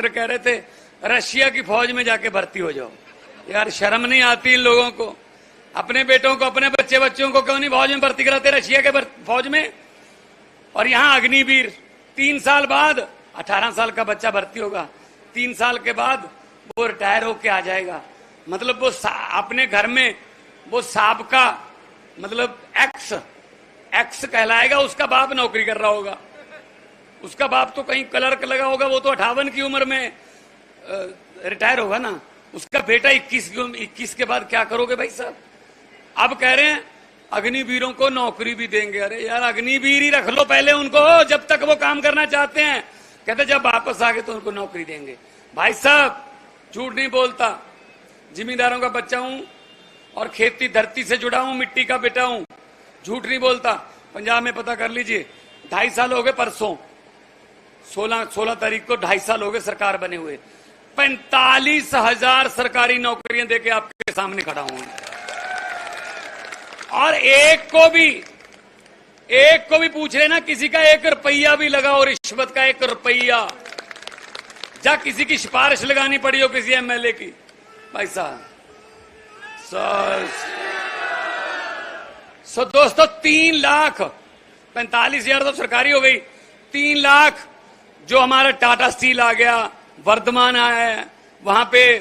Doctor कह रहे थे रशिया की फौज में जाके भर्ती हो जाओ। यार शर्म नहीं आती इन लोगों को? अपने बेटों को, अपने बच्चों को क्यों नहीं फौज में भर्ती कराते रशिया के फौज में? और यहाँ अग्निवीर 3 साल बाद 18 साल का बच्चा भर्ती होगा, 3 साल के बाद वो रिटायर होके आ जाएगा। मतलब वो अपने घर में वो साहब का मतलब एक्स कहलाएगा, उसका बाप नौकरी कर रहा होगा, उसका बाप तो कहीं क्लर्क लगा होगा, वो तो 58 की उम्र में रिटायर होगा ना, उसका बेटा 21 के बाद क्या करोगे भाई साहब? अब कह रहे हैं अग्निवीरों को नौकरी भी देंगे। अरे यार अग्निवीर ही रख लो पहले उनको, जब तक वो काम करना चाहते हैं। कहते जब वापस आ गए तो उनको नौकरी देंगे। भाई साहब झूठ नहीं बोलता, जिम्मेदारों का बच्चा हूं और खेती धरती से जुड़ा हूं, मिट्टी का बेटा हूं, झूठ नहीं बोलता। पंजाब में पता कर लीजिए, 2.5 साल हो गए, परसों 16 तारीख को 2.5 साल हो गए सरकार बने हुए। 45,000 सरकारी नौकरियां देके आपके सामने खड़ा हूं, और एक को भी पूछ लेना, किसी का 1 रुपया भी लगा हो रिश्वत का, 1 रुपया, या किसी की सिफारिश लगानी पड़ी हो किसी एमएलए की, भाई साहब दोस्तों 3,45,000 तो सरकारी हो गई, 3 लाख जो हमारा टाटा स्टील आ गया, वर्धमान है, वहां पे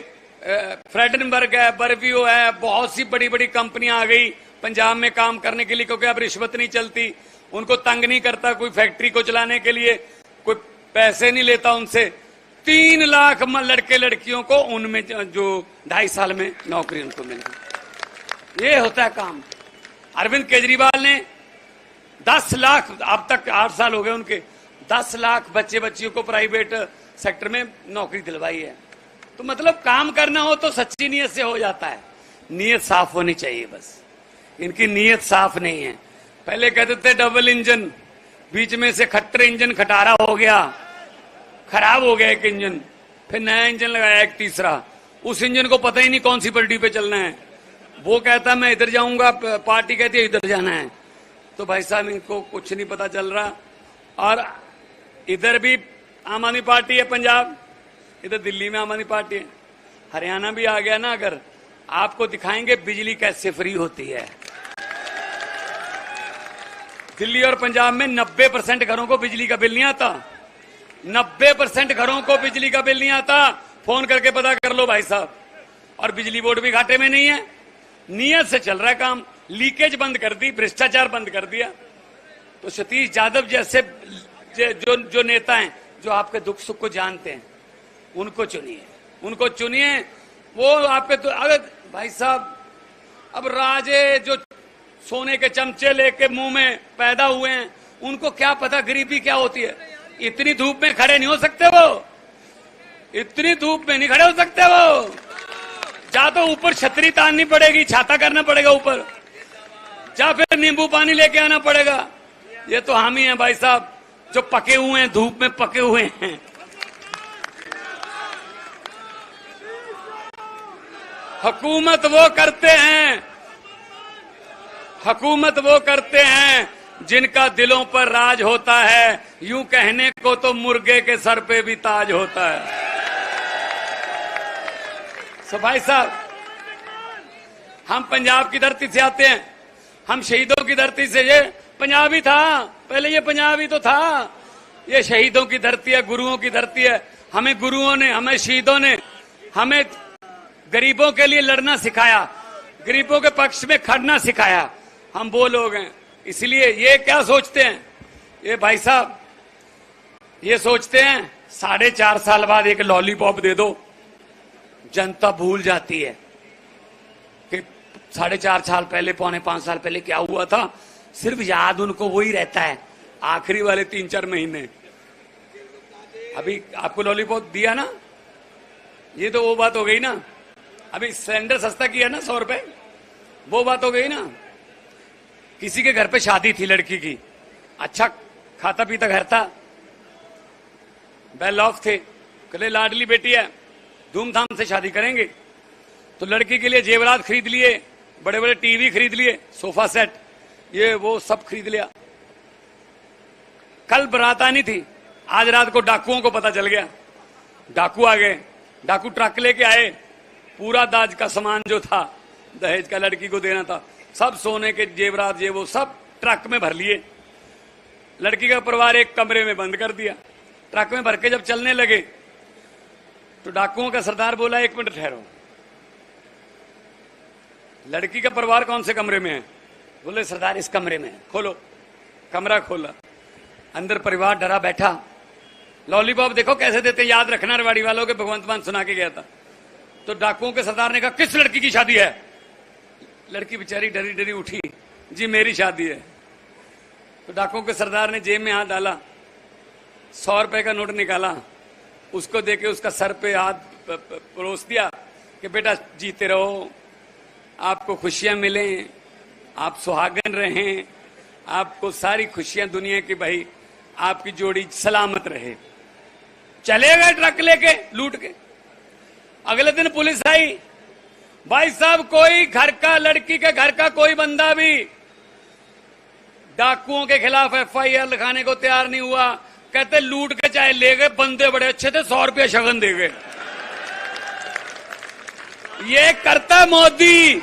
फ्रेडनबर्ग है, बर्वियो है, बहुत सी बड़ी बड़ी कंपनियां आ गई पंजाब में काम करने के लिए, क्योंकि अब रिश्वत नहीं चलती, उनको तंग नहीं करता कोई फैक्ट्री को चलाने के लिए, कोई पैसे नहीं लेता उनसे। 3 लाख लड़के लड़कियों को उनमें जो 2.5 साल में नौकरी उनको मिल गई। ये होता है काम। अरविंद केजरीवाल ने 10 लाख, अब तक 8 साल हो गए उनके, 10 लाख बच्चे बच्चियों को प्राइवेट सेक्टर में नौकरी दिलवाई है। तो मतलब काम करना हो तो सच्ची नीयत से हो जाता है, नीयत साफ होनी चाहिए। बस इनकी नीयत साफ नहीं है। पहले कहते थे डबल इंजन, बीच में से खट्टर इंजन खटारा हो गया, खराब हो गया एक इंजन, फिर नया इंजन लगाया एक तीसरा, उस इंजन को पता ही नहीं कौन सी पलटी पे चलना है। वो कहता मैं इधर जाऊंगा, पार्टी कहती है इधर जाना है। तो भाई साहब इनको कुछ नहीं पता चल रहा। और इधर भी आम आदमी पार्टी है पंजाब, इधर दिल्ली में आम आदमी पार्टी है, हरियाणा भी आ गया ना, अगर आपको दिखाएंगे बिजली कैसे फ्री होती है। दिल्ली और पंजाब में 90% घरों को बिजली का बिल नहीं आता, 90% घरों को बिजली का बिल नहीं आता। फोन करके पता कर लो भाई साहब। और बिजली बोर्ड भी घाटे में नहीं है, नियत से चल रहा है काम। लीकेज बंद कर दी, भ्रष्टाचार बंद कर दिया। तो सतीश यादव जैसे जो नेता हैं, जो आपके दुख सुख को जानते हैं, उनको चुनिए, वो आपके तो अगर भाई साहब अब राजे जो सोने के चमचे लेके मुंह में पैदा हुए हैं, उनको क्या पता गरीबी क्या होती है। इतनी धूप में खड़े नहीं हो सकते वो, इतनी धूप में नहीं खड़े हो सकते वो। जा तो ऊपर छतरी ताननी पड़ेगी, छाता करना पड़ेगा ऊपर, जा फिर नींबू पानी लेके आना पड़ेगा। ये तो हम ही हैं भाई साहब, जो पके हुए हैं, धूप में पके हुए हैं। हुकूमत वो करते हैं जिनका दिलों पर राज होता है। यूं कहने को तो मुर्गे के सर पे भी ताज होता है। सो भाई साहब, हम पंजाब की धरती से आते हैं, हम शहीदों की धरती से। ये पंजाबी था पहले, ये पंजाबी तो था। ये शहीदों की धरती है, गुरुओं की धरती है। हमें गुरुओं ने, हमें शहीदों ने, हमें गरीबों के लिए लड़ना सिखाया, गरीबों के पक्ष में खड़ना सिखाया। हम वो लोग हैं। इसलिए ये क्या सोचते हैं, ये भाई साहब ये सोचते हैं 4.5 साल बाद एक लॉलीपॉप दे दो, जनता भूल जाती है कि 4.5 साल पहले, 4.25 साल पहले क्या हुआ था। सिर्फ याद उनको वही रहता है, आखिरी वाले 3-4 महीने। अभी आपको लॉलीपॉप दिया ना, ये तो वो बात हो गई ना। अभी सिलेंडर सस्ता किया ना 100 रुपए, वो बात हो गई ना। किसी के घर पे शादी थी लड़की की, अच्छा खाता पीता घर था, वेल ऑफ थे, कहले लाडली बेटी है, धूमधाम से शादी करेंगे। तो लड़की के लिए जेवरात खरीद लिए, बड़े बड़े टीवी खरीद लिए, सोफा सेट, ये वो सब खरीद लिया। कल बारात आनी थी, आज रात को डाकुओं को पता चल गया, डाकू आ गए, डाकू ट्रक लेके आए, पूरा दाज का सामान जो था, दहेज का लड़की को देना था, सब सोने के जेवरात वो सब ट्रक में भर लिए। लड़की का परिवार एक कमरे में बंद कर दिया। ट्रक में भर के जब चलने लगे तो डाकुओं का सरदार बोला, 1 मिनट ठहरो, लड़की का परिवार कौन से कमरे में है? बोले सरदार इस कमरे में है। खोलो, कमरा खोला, अंदर परिवार डरा बैठा। लॉलीपॉप देखो कैसे देते, याद रखना रेवाड़ी वालों के, भगवंत मान सुना के गया था। तो डाकुओं के सरदार ने कहा, किस लड़की की शादी है? लड़की बेचारी डरी डरी उठी, जी मेरी शादी है। तो डाकुओं के सरदार ने जेब में हाथ डाला, 100 रुपए का नोट निकाला, उसको देके उसका सर पे हाथ परोस दिया कि बेटा जीते रहो, आपको खुशियां मिलें, आप सुहागन रहें, आपको सारी खुशियां दुनिया की, भाई आपकी जोड़ी सलामत रहे। चले गए ट्रक लेके लूट के। अगले दिन पुलिस आई, भाई साहब कोई घर का, लड़की के घर का कोई बंदा भी डाकुओं के खिलाफ FIR लिखाने को तैयार नहीं हुआ। कहते लूट के चाहे ले गए, बंदे बड़े अच्छे थे, 100 रुपया शगन दे गए। ये करता मोदी,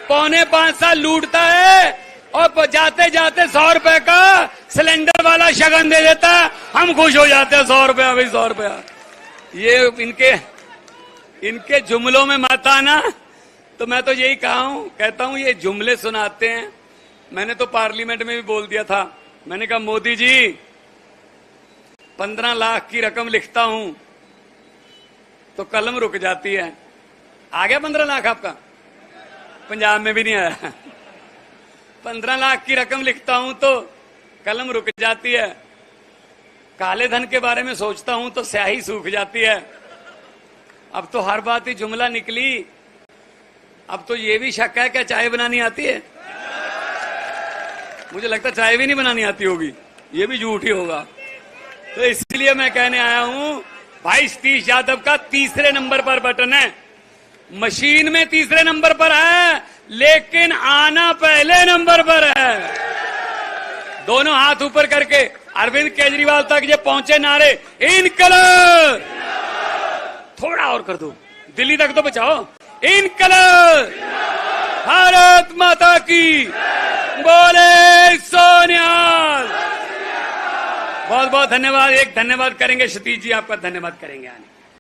4.25 साल लूटता है और जाते जाते 100 रुपए का सिलेंडर वाला शगन दे देता, हम खुश हो जाते हैं, 100 रुपया भाई 100 रुपया। ये इनके जुमलों में मत आना। तो मैं तो यही कहता हूं ये जुमले सुनाते हैं। मैंने तो पार्लियामेंट में भी बोल दिया था, मैंने कहा मोदी जी 15 लाख की रकम लिखता हूं तो कलम रुक जाती है। आ गया 15 लाख आपका? पंजाब में भी नहीं आया। 15 लाख की रकम लिखता हूं तो कलम रुक जाती है। काले धन के बारे में सोचता हूं तो स्याही सूख जाती है। अब तो हर बात ही जुमला निकली। अब तो ये भी शक है क्या चाय बनानी आती है? मुझे लगता चाय भी नहीं बनानी आती होगी, ये भी झूठ ही होगा। तो इसलिए मैं कहने आया हूं, भाई सतीश यादव का 3रे नंबर पर बटन है, मशीन में 3रे नंबर पर है, लेकिन आना पहले नंबर पर है। दोनों हाथ ऊपर करके अरविंद केजरीवाल तक ये पहुंचे नारे, इनकलाब, थोड़ा और कर दो, दिल्ली तक तो बचाओ, इनकलाब, भारत माता की, बोले सोनियाल। बहुत बहुत धन्यवाद। एक धन्यवाद करेंगे सतीश जी, आपका धन्यवाद करेंगे आने।